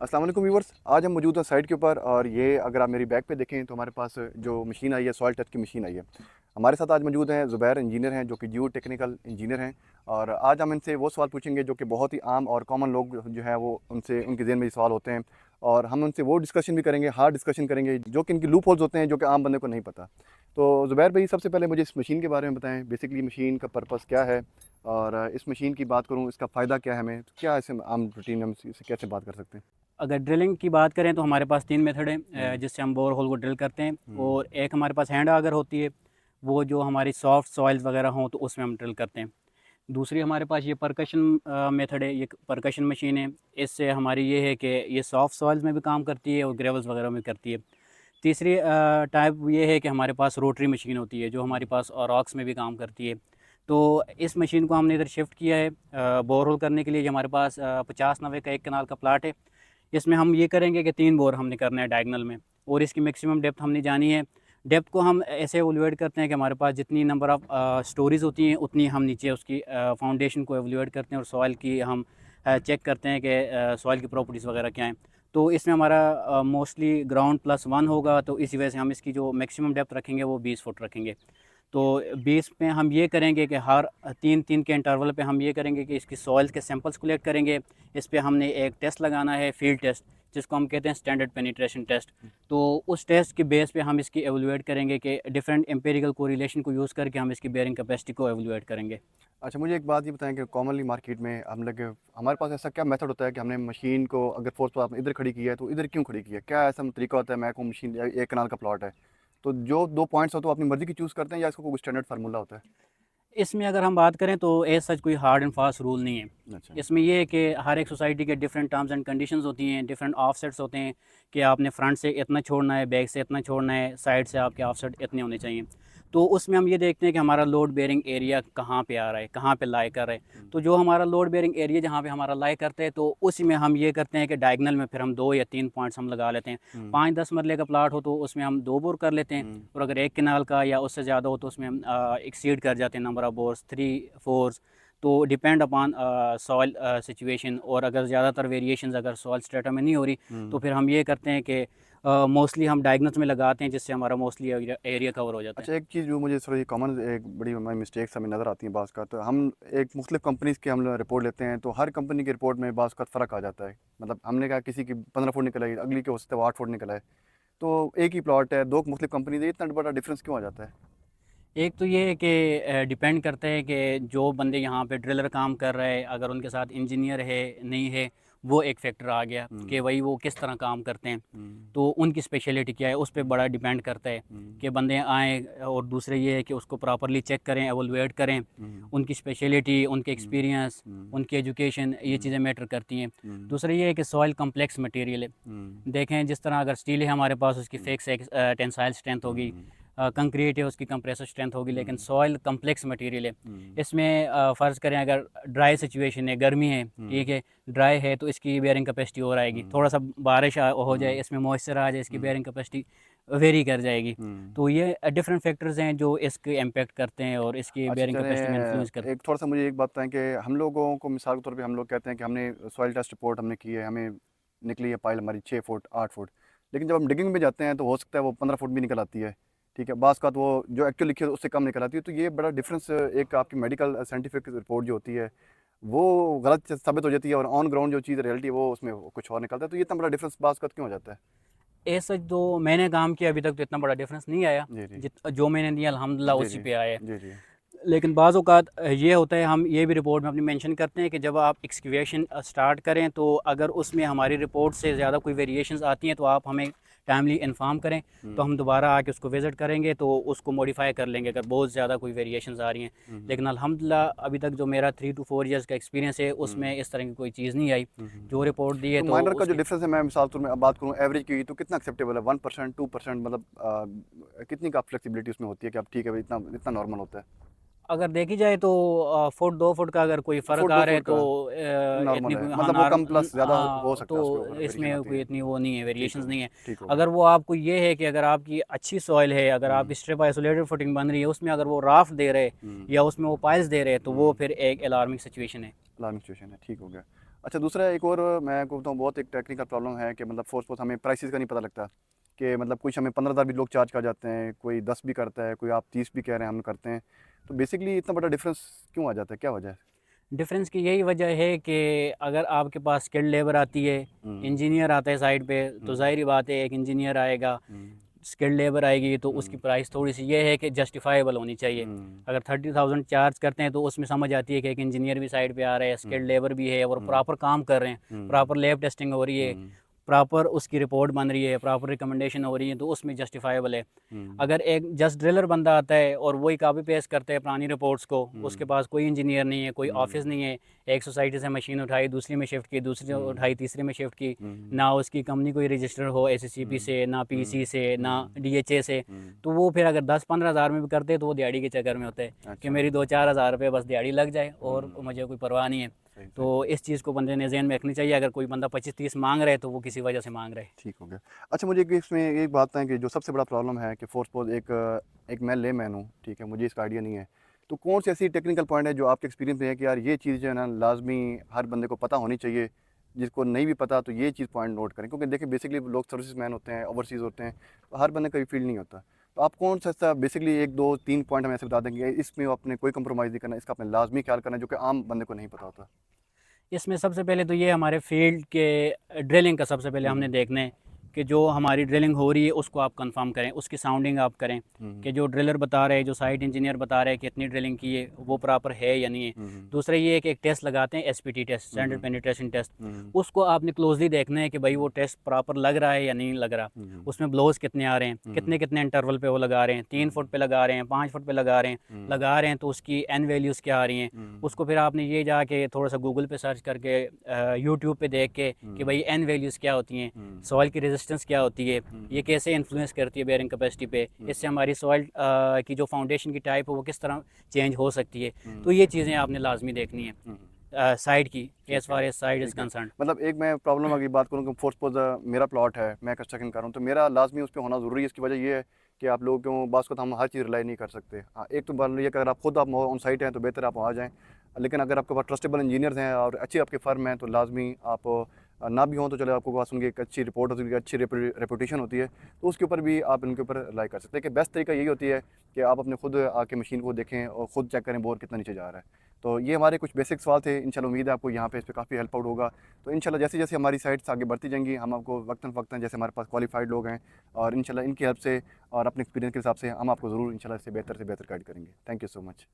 अस्सलाम वालेकुम व्यूवर्स। आज हम मौजूद हैं साइट के ऊपर और ये अगर आप मेरी बैक पे देखें तो हमारे पास जो मशीन आई है सॉइल टच की मशीन आई है। हमारे साथ आज मौजूद हैं ज़ुबैर इंजीनियर हैं जो कि जियो टेक्निकल इंजीनियर हैं। और आज हम इनसे वो सवाल पूछेंगे जो कि बहुत ही आम और कॉमन लोग जो है वो उनसे उनके ज़हन में ये सवाल होते हैं। और हम उनसे वो डिस्कशन भी करेंगे, हार्ड डिस्कशन करेंगे जो कि इनकी लूप होल्स होते हैं जो कि आम बंदे को नहीं पता। तो ज़ुबैर भाई, सबसे पहले मुझे इस मशीन के बारे में बताएं, बेसिकली मशीन का पर्पस क्या है। और इस मशीन की बात करूँ, इसका फ़ायदा क्या है हमें, तो क्या इसे आम रूटीन में हम इसे कैसे बात कर सकते हैं। अगर ड्रिलिंग की बात करें तो हमारे पास 3 मेथड हैं हम्म। जिससे हम बोर होल को ड्रिल करते हैं। हम्म। और एक हमारे पास हैंड आगर होती है, वो जो हमारी सॉफ्ट सॉइल्स वगैरह हों तो उसमें हम ड्रिल करते हैं। दूसरी हमारे पास ये परकशन मेथड है, ये परकशन मशीन है। इससे हमारी ये है कि ये सॉफ्ट सॉइल्स में भी काम करती है और ग्रेवल्स वगैरह में करती है। तीसरी टाइप ये है कि हमारे पास रोटरी मशीन होती है जो हमारे पास रॉक्स में भी काम करती है। तो इस मशीन को हमने इधर शिफ्ट किया है बोर होल करने के लिए। ये हमारे पास 50-90 का 1 कनाल का प्लाट है। इसमें हम ये करेंगे कि 3 बोर हमने करना है डायगनल में, और इसकी मैक्सिमम डेप्थ हमने जानी है। डेप्थ को हम ऐसे एवलुएट करते हैं कि हमारे पास जितनी नंबर ऑफ़ स्टोरीज़ होती हैं उतनी हम नीचे उसकी फाउंडेशन को एवलुएट करते हैं, और सॉइल की हम चेक करते हैं कि सॉइल की प्रॉपर्टीज़ वगैरह क्या हैं। तो इसमें हमारा मोस्टली ग्राउंड +1 होगा, तो इसी वजह से हम इसकी जो मैक्सिमम डेप्थ रखेंगे वो 20 फुट रखेंगे। तो 20 में हम ये करेंगे कि हर 3-3 के इंटरवल पे हम ये करेंगे कि इसकी सॉइल के सैंपल्स कलेक्ट करेंगे। इस पे हमने एक टेस्ट लगाना है, फील्ड टेस्ट, जिसको हम कहते हैं स्टैंडर्ड पेनिट्रेशन टेस्ट। तो उस टेस्ट के बेस पे हम इसकी एवलुएट करेंगे कि डिफरेंट एम्पिरिकल कोरिलेशन को यूज़ करके हम इसकी बेयरिंग कैपेसिटी को एवलुएट करेंगे। अच्छा, मुझे एक बात ये बताएं कि कॉमनली मार्केट में हम लोग, हमारे पास ऐसा क्या मेथड होता है कि हमने मशीन को अगर फोर्स पर आपने इधर खड़ी की है तो इधर क्यों खड़ी की है, क्या ऐसा तरीका होता है। मैं को मशीन 1 कनाल का प्लॉट है तो जो 2 पॉइंट्स हो तो अपनी मर्जी की चूज़ करते हैं या इसका कोई स्टैंडर्ड फार्मूला होता है। इसमें अगर हम बात करें तो एज़ सच कोई हार्ड एंड फास्ट रूल नहीं है। अच्छा। इसमें ये है कि हर एक सोसाइटी के डिफरेंट टर्म्स एंड कंडीशंस होती हैं, डिफरेंट ऑफसेट्स होते हैं कि आपने फ्रंट से इतना छोड़ना है, बैक से इतना छोड़ना है, साइड से आपके ऑफसेट इतने होने चाहिए। तो उसमें हम ये देखते हैं कि हमारा लोड बेयरिंग एरिया कहाँ पे आ रहा है, कहाँ पे लाई कर रहा है। तो जो हमारा लोड बेयरिंग एरिया जहाँ पे हमारा लाई करता है, तो उसी में हम ये करते हैं कि डायगनल में फिर हम 2 या 3 पॉइंट्स हम लगा लेते हैं। 5-10 मरले का प्लाट हो तो उसमें हम 2 बोर कर लेते हैं, और अगर 1 कनाल का या उससे ज़्यादा हो तो उसमें हम एक्सीड कर जाते हैं नंबर ऑफ बोर्स, 3-4। तो डिपेंड अपॉन सॉइल सिचुएशन, और अगर ज़्यादातर वेरिएशंस अगर सॉइल स्ट्रेटा में नहीं हो रही तो फिर हम ये करते हैं कि मोस्टली हम डायगनल्स में लगाते हैं, जिससे हमारा मोस्टली एरिया कवर हो जाता है। अच्छा, एक चीज़ जो मुझे थोड़ी कॉमन, एक बड़ी हमारी मिस्टेक्स हमें नज़र आती हैं बाज़ का, तो हम एक मुख्तलिफ कंपनीज़ की हम लोग रिपोर्ट लेते हैं तो हर कंपनी की रिपोर्ट में बाज़ का फ़र्क आ जाता है। मतलब हमने कहा किसी की 15 फुट निकल आई, अगली के हो सकता है वो 8 फुट निकल आए। तो एक ही प्लॉट है, दो मुख्तलिफ कंपनी है, इतना बड़ा डिफरेंस क्यों आ जाता है। एक तो ये है कि डिपेंड करता है कि जो बंदे यहाँ पे ड्रिलर काम कर रहे हैं, अगर उनके साथ इंजीनियर है नहीं है, वो एक फैक्टर आ गया कि हम्म। भाई वो किस तरह काम करते हैं। हम्म। तो उनकी स्पेशलिटी क्या है उस पे बड़ा डिपेंड करता है हम्म। कि बंदे आएँ। और दूसरे ये है कि उसको प्रॉपरली चेक करें, एवलुएट करें। हम्म। उनकी स्पेशलिटी, उनके हम्म। एक्सपीरियंस, हम्म। उनकी एजुकेशन, ये हम्म। चीज़ें मैटर करती हैं। हम्म। दूसरा ये है कि सॉइल कम्प्लेक्स मटेरियल है। हम्म। देखें जिस तरह अगर स्टील है हमारे पास, उसकी हम्म। फिक्स एक टेंसाइल स्ट्रेंथ होगी। हम्म। कंक्रीट है, उसकी कंप्रेसर स्ट्रेंथ होगी। लेकिन हम्म। सॉइल कम्प्लेक्स मटेरियल है। हम्म। इसमें फ़र्ज़ करें अगर ड्राई सिचुएशन है, गर्मी है, ठीक हम्म। है, ड्राई है तो इसकी बेयरिंग कैपेसिटी और आएगी। हम्म। थोड़ा सा बारिश हो जाए, हम्म। इसमें मॉइस्चर आ जाए, इसकी हम्म। बेयरिंग कैपेसिटी वेरी कर जाएगी। हम्म। तो ये डिफरेंट फैक्टर्स हैं जो इसके इम्पेक्ट करते हैं और इसकी अच्छा, बेयरिंग कैपेसिटी में इन्फ्लुएंस करते हैं। एक थोड़ा सा मुझे एक बात बताएं कि हम लोगों को मिसाल के तौर पे हम लोग कहते हैं कि हमने सॉइल टेस्ट रिपोर्ट हमने की है, हमें निकली है पाइल हमारी 6 फुट 8 फुट। लेकिन जब हम डिगिंग में जाते हैं तो हो सकता है वो 15 फुट भी निकल आती है। ठीक है, बास का तो वो जो एक्चुअल लिखी है उससे कम निकल आती है। तो ये बड़ा डिफरेंस, एक आपकी मेडिकल साइंटिफिक रिपोर्ट जो होती है वो गलत साबित हो जाती है और ऑन ग्राउंड जो चीज़ रियलिटी है वो उसमें कुछ और निकलता है। तो ये इतना बड़ा डिफरेंस बास का क्यों हो जाता है। ऐसा जो मैंने काम किया अभी तक तो इतना बड़ा डिफरेंस नहीं आया। जी जी। जित जो मैंने दिया अल्हम्दुलिल्लाह जी उसी जी। पे आया है। जी जी। लेकिन बाज़ औक़ात ये होता है, हम ये भी रिपोर्ट में अपनी मेंशन करते हैं कि जब आप एक्सकवेशन स्टार्ट करें तो अगर उसमें हमारी रिपोर्ट से ज़्यादा कोई वेरिएशंस आती हैं तो आप हमें टाइमली इन्फॉर्म करें। तो हम दोबारा आके उसको विज़िट करेंगे तो उसको मॉडिफ़ाई कर लेंगे अगर बहुत ज़्यादा कोई वेरिएशंस आ रही हैं। लेकिन अल्हम्दुलिल्लाह अभी तक जो मेरा 3 to 4 ईयर्स का एक्सपीरियंस है उसमें इस तरह की कोई चीज़ नहीं आई। जो रिपोर्ट दी है तो तो माइनर का जो उसके डिफरेंस है, मैं मिसाल तौर में अब बात करूँ एवरेज की, तो कितना एक्सेप्टेबल है। 1%, 2%, मतलब कितनी का फ्लेक्सिबिलिटी उसमें होती है कि अब ठीक है भाई, इतना इतना नॉर्मल होता है। अगर देखी जाए तो फुट 2 फुट का अगर कोई फ़र्क फुट दो आ रहा है फुट तो का इतनी नॉर्मल है, कोई, हाँ, मतलब वो कम प्लस ज़्यादा हो सकता तो है, उसके ऊपर वेरिएशन इसमें आती कोई है। इतनी वो नहीं है, ठीक वेरिएशंस हो गया। नहीं है। ठीक हो गया। अगर वो आपको ये है कि अगर आपकी अच्छी सॉइल है, अगर आप हम्म। स्ट्रिप आइसोलेटेड फुटिंग बन रही है, उसमें अगर वो राफ्ट दे रहे हम्म। या उसमें वो पाइल्स दे रहे तो वो हम्म। फिर एक अलार्मिंग सिचुएशन है। अलार्मिंग सिचुएशन है। ठीक हो गया। अच्छा, दूसरा एक और मैं कहता हूँ बहुत एक टेक्निकल प्रॉब्लम है कि मतलब फोर्स हमें प्राइसेस का नहीं पता लगता कि मतलब कुछ हमें 15,000 भी लोग चार्ज कर जाते हैं, कोई 10 भी करता है, कोई आप 30 भी कह रहे हैं हम करते हैं। तो बेसिकली इतना बड़ा डिफरेंस क्यों आ जाता है, क्या वजह है? डिफरेंस की यही वजह है कि अगर आपके पास स्किल्ड लेबर आती है, हम्म। इंजीनियर आता है साइड पे, तो हम्म। ज़ाहिर ही बात है एक इंजीनियर आएगा, हम्म। स्किल्ड लेबर आएगी, तो उसकी हम्म। प्राइस थोड़ी सी ये है कि जस्टिफाइबल होनी चाहिए। हम्म। अगर 30,000 चार्ज करते हैं तो उसमें समझ आती है कि एक इंजीनियर भी साइड पे आ रहा है, स्किल्ड हम्म। लेबर भी है और हम्म। प्रॉपर काम कर रहे हैं, हम्म। प्रॉपर लैब टेस्टिंग हो रही है, हम्म। प्रॉपर उसकी रिपोर्ट बन रही है, प्रॉपर रिकमेंडेशन हो रही है, तो उसमें जस्टिफाइबल है। हम्म। अगर एक जस्ट ड्रिलर बंदा आता है और वही कॉपी पेस्ट करता है पुरानी रिपोर्ट्स को, उसके हम्म। पास कोई इंजीनियर नहीं है, कोई ऑफिस हम्म। नहीं है, एक सोसाइटी से मशीन उठाई, दूसरी में शिफ्ट की, दूसरी से हम्म। उठाई, तीसरी में शिफ्ट की, हम्म। ना उसकी कंपनी कोई रजिस्टर हो एससीसीपी हम्म। से, ना पीसी हम्म। से, ना हम्म। डीएचए से, हम्म। तो वो फिर अगर 10-15 हज़ार में भी करते तो वो दिहाड़ी के चक्कर में होते हैं कि अच्छा। मेरी 2-4 हज़ार रुपये बस दिहाड़ी लग जाए और हम्म। मुझे कोई परवाह नहीं है। सही तो सही सही। इस चीज़ को बंदे ने ज़हन में रखनी चाहिए। अगर कोई बंदा 25-30 मांग रहा है तो वो किसी वजह से मांग रहा है। ठीक हो गया। अच्छा, मुझे एक इसमें एक बात है कि जो सबसे बड़ा प्रॉब्लम है कि फोर्स पोज एक मैं लेमैन हूँ, ठीक है, मुझे इसका आइडिया नहीं है। तो कौन सी ऐसी टेक्निकल पॉइंट है जो आपके एक्सपीरियंस में है कि यार ये चीज़ जो है ना लाजमी हर बंदे को पता होनी चाहिए, जिसको नहीं भी पता तो ये चीज़ पॉइंट नोट करें, क्योंकि देखिए बेसिकली लोग सर्विस मैन होते हैं, ओवरसीज़ होते हैं, तो हर बंदे का भी फील्ड नहीं होता। तो आप कौन सा ऐसा बेसिकली 1 2 3 पॉइंट हमें ऐसे बता देंगे इसमें आपने कोई कंप्रोमाइज़ नहीं करना, इसका आपने लाजमी ख्याल करना है, जो कि आम बंदे को नहीं पता होता? इसमें सबसे पहले तो ये हमारे फील्ड के ड्रिलिंग का सबसे पहले हमने हम्म। देखना है कि जो हमारी ड्रिलिंग हो रही है उसको आप कंफर्म करें, उसकी साउंडिंग आप करें कि हम्म। जो ड्रिलर बता रहे हैं, जो साइट इंजीनियर बता रहे हैं कि इतनी ड्रिलिंग की है, वो प्रॉपर है या नहीं है। हम्म। दूसरा ये है कि एक टेस्ट लगाते हैं, SPT test, standard hmm. Penetration test. Hmm. उसको आपने क्लोजली देखना है कि भाई वो टेस्ट प्रॉपर लग रहा है या नहीं लग रहा। हम्म। उसमें ब्लोज कितने आ रहे हैं, हम्म। कितने कितने इंटरवल पे वो लगा रहे हैं, 3 फुट पे लगा रहे हैं, 5 फुट पे लगा रहे हैं, हम्म। लगा रहे हैं तो उसकी एन वैल्यूज़ क्या आ रही हैं। हम्म। उसको फिर आपने ये जाके थोड़ा सा गूगल पे सर्च करके, यूट्यूब पे देख के कि हम्म। भाई एन वैल्यूज़ क्या होती हैं, हम्म। सॉइल की रेजिस्टेंस क्या होती है, ये हम्म। कैसे इन्फ्लुएंस करती है बेयरिंग कैपेसिटी पे, इससे हम्म। हमारी सॉइल की जो फाउंडेशन की टाइप है वो किस तरह चेंज हो सकती है। तो हम्म। ये चीज़ें आपने लाजमी देखनी हम्म। है साइड की, एज़ ठीक है। फार एज साइड इज़ ठीक है। कंसर्न। मतलब एक मैं प्रॉब्लम की बात करूँ कि फोर्स पोज मेरा प्लॉट है, मैं कंस्ट्रक्शन कर रहा हूँ, तो मेरा लाजमी उस पर होना ज़रूरी है। इसकी वजह ये है कि आप लोगों को बास को तो हम हर चीज़ रिलाई नहीं कर सकते। हाँ, एक तो बात ये कि अगर आप खुद आप ऑन साइट हैं तो बेहतर आप वहाँ जाएँ, लेकिन अगर आपके पास ट्रस्टेबल इंजीनियर्स हैं और अच्छी आपके फर्म हैं तो लाजमी आप ना भी हों तो चलो आपके पास उनकी एक अच्छी रिपोर्ट होती है, अच्छी रेपुटेशन होती है, तो उसके ऊपर भी आप इनके ऊपर रिलाई कर सकते हैं। कि बेस्ट तरीका यही होती है कि आप अपने खुद आके मशीन को देखें और ख़ुद चेक करें बोर कितना नीचे जा रहा है। तो ये हमारे कुछ बेसिक सवाल थे, इंशाल्लाह उम्मीद है आपको यहाँ पे इस पे काफ़ी हेल्प आउट होगा। तो इंशाल्लाह जैसे जैसे हमारी साइट्स आगे बढ़ती जाएंगी हम आपको वक्तन फ़क्तन, जैसे हमारे पास क्वालिफाइड लोग हैं और इंशाल्लाह इनकी हेल्प से और अपने एक्सपीरियंस के हिसाब से हम आपको ज़रूर इंशाल्लाह इससे बेहतर गाइड करेंगे। Thank you so much.